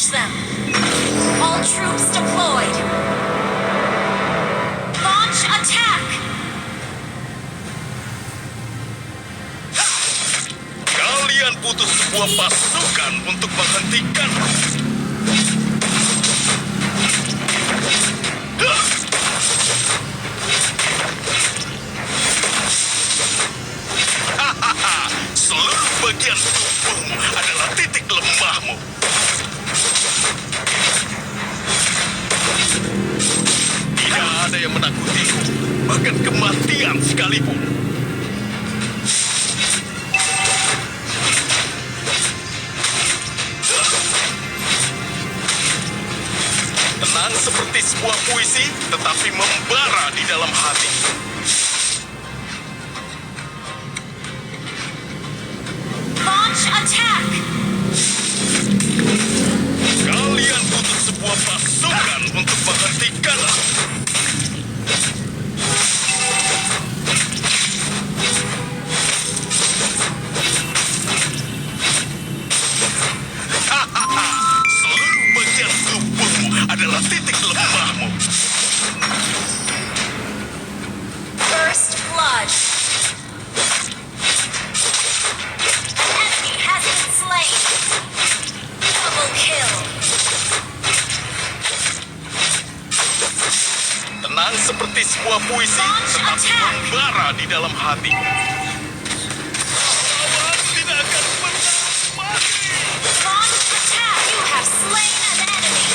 Catch them! All troops deployed! Launch attack! Kalian butuh sebuah pasukan untuk menghentikan. Seluruh bagian tubuhmu adalah titik lemahmu. Tidak ada yang menakutiku, bahkan kematian sekalipun. Tenang seperti sebuah puisi, tetapi membara di dalam hati. Launch attack! Kalian butuh sebuah pasukan untuk menghentikan. Seluruh bagian tubuhmu adalah titik lemahmu. First blood! An enemy has been slain! Double kill! Tenang seperti sebuah puisi, tetapi membara di dalam hati. Lawan tidak akan pernah mati. Launch attack! You have slain an enemy!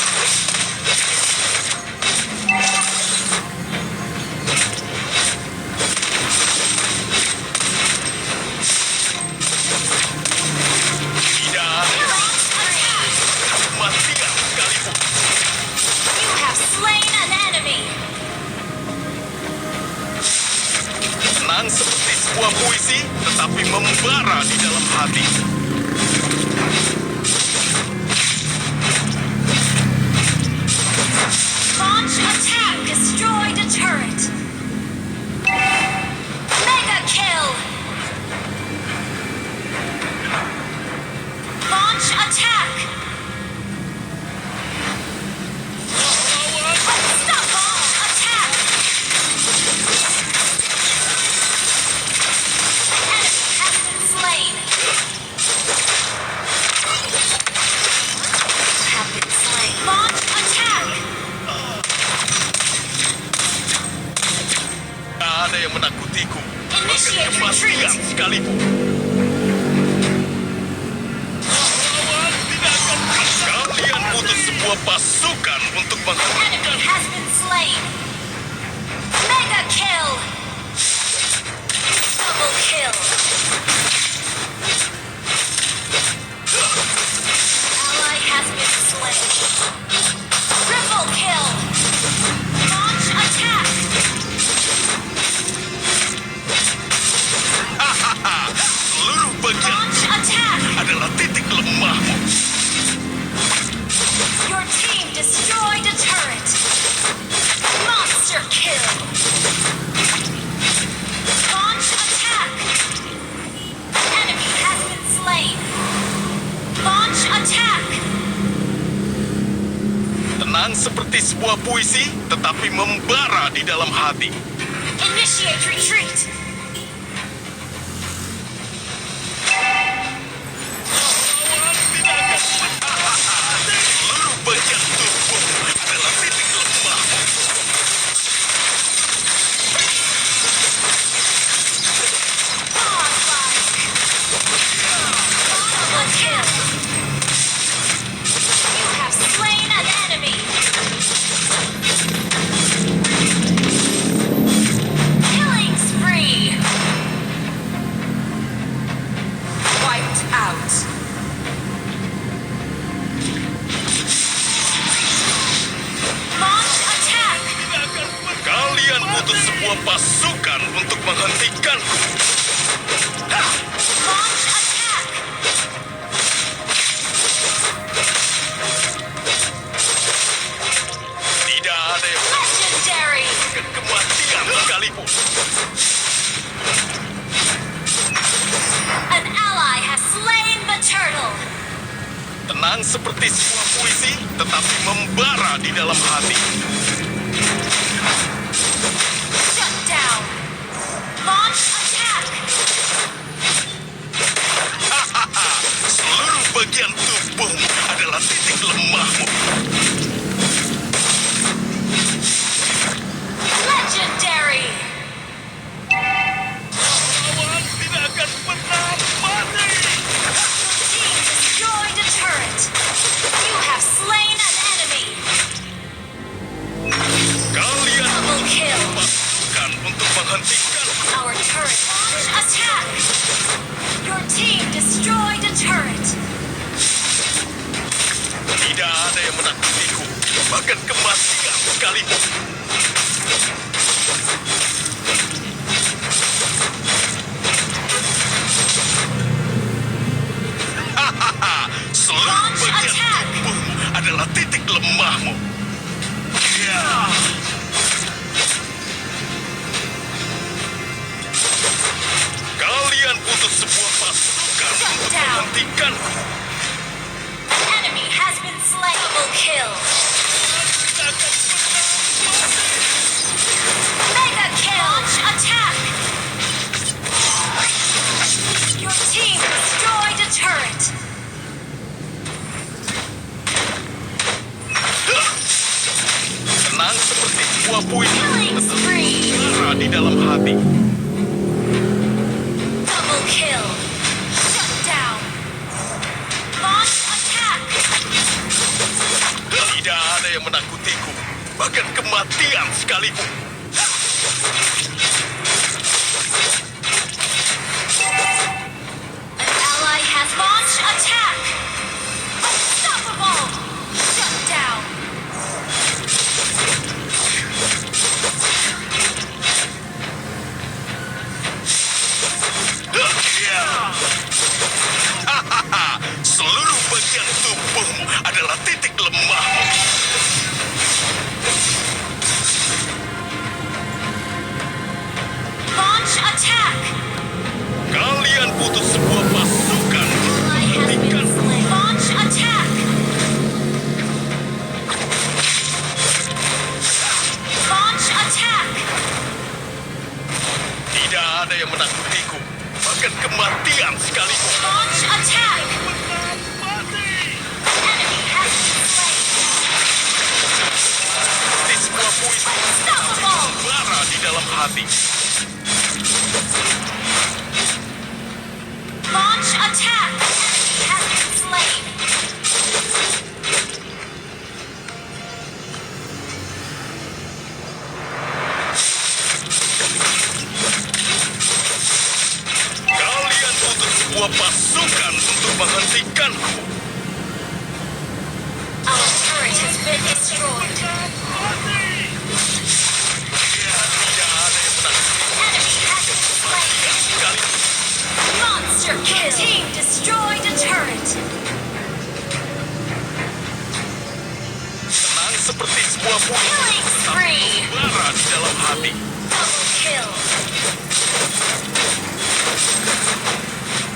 Tidak ada yang Launch attack! kematian sekalipun. You have slain an enemy! Tenang seperti sebuah puisi, tetapi membara di dalam hati. Launch attack! Destroyed a turret! Mega kill! Launch attack! Unstoppable attack! Enemy has been slain! Have been slain. Launch attack! Tak ada yang menakutiku, bahkan Initiate kematian retreat! sekalipun. Lawan tidak akan pernah. Kalian butuh sebuah pasukan untuk menghentikan. Enemy has been slain! Mega kill! Double kill! Ally has been slain! Triple kill! Launch attack! Seluruh bagian Launch attack! adalah titik lemahmu. Your team destroyed a turret! Monster kill! Launch attack! Enemy has been slain! Launch attack! Tenang seperti sebuah puisi, tetapi membara di dalam hati. Initiate retreat! Seluruh bagian tubuhmu adalah titik lemahmu. Double kill! You have slain an enemy! Killing spree! Wiped out! Launch attack! Kalian butuh sebuah pasukan untuk menghentikanku. Launch attack! Tidak ada yang Legendary! akan kematian sekalipun. An ally has slain the turtle! Tenang seperti sebuah puisi, tetapi membara di dalam hati. Shut down. Launch attack. Seluruh bagian tubuhmu adalah titik lemahmu. Legendary. Lawan tidak akan pernah mati. Team destroyed a turret. You have slain an enemy. Kalian Double kill. pasukan untuk menghentikan. Our turret launch attack. Your team destroyed a turret. Tidak ada yang menakutiku, bahkan kematian sekalipun. Seluruh Launch bagian attack. tubuhmu adalah titik lemahmu. Ya. Kalian butuh sebuah pasukan Shut untuk down. menghentikanku. An enemy has been slain. Double kill. Mega kill. Launch attack. Your team destroyed a turret. Tenang seperti sebuah puisi, Killing spree. membara di dalam hati. Double kill. Shut down. Launch attack. Tidak ada yang menakutiku, bahkan kematian sekalipun. An ally has launched attack. Unstoppable. Shut down. Ya. Hahaha, seluruh bagian tubuhmu adalah titik lemahmu. Launch attack. Kalian butuh sebuah pasukan untuk Ally has been menghentikan. slain. Launch attack. Launch attack. Tidak ada yang menakutiku, bahkan kematian sekalipun. Launch attack. Enemy has been slain. Seperti sebuah puisi, Unstoppable. membara di dalam hati. Launch attack. Enemy has been slain. Kalian butuh sebuah pasukan untuk menghentikanku. Our turret has been destroyed. Ya, tidak ada yang menakutiku, Enemy has been slain. sekalipun. Monster kill. Team destroyed a turret. Tenang seperti sebuah puisi, Killing spree. membara di dalam hati. Double kill.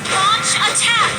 Launch attack.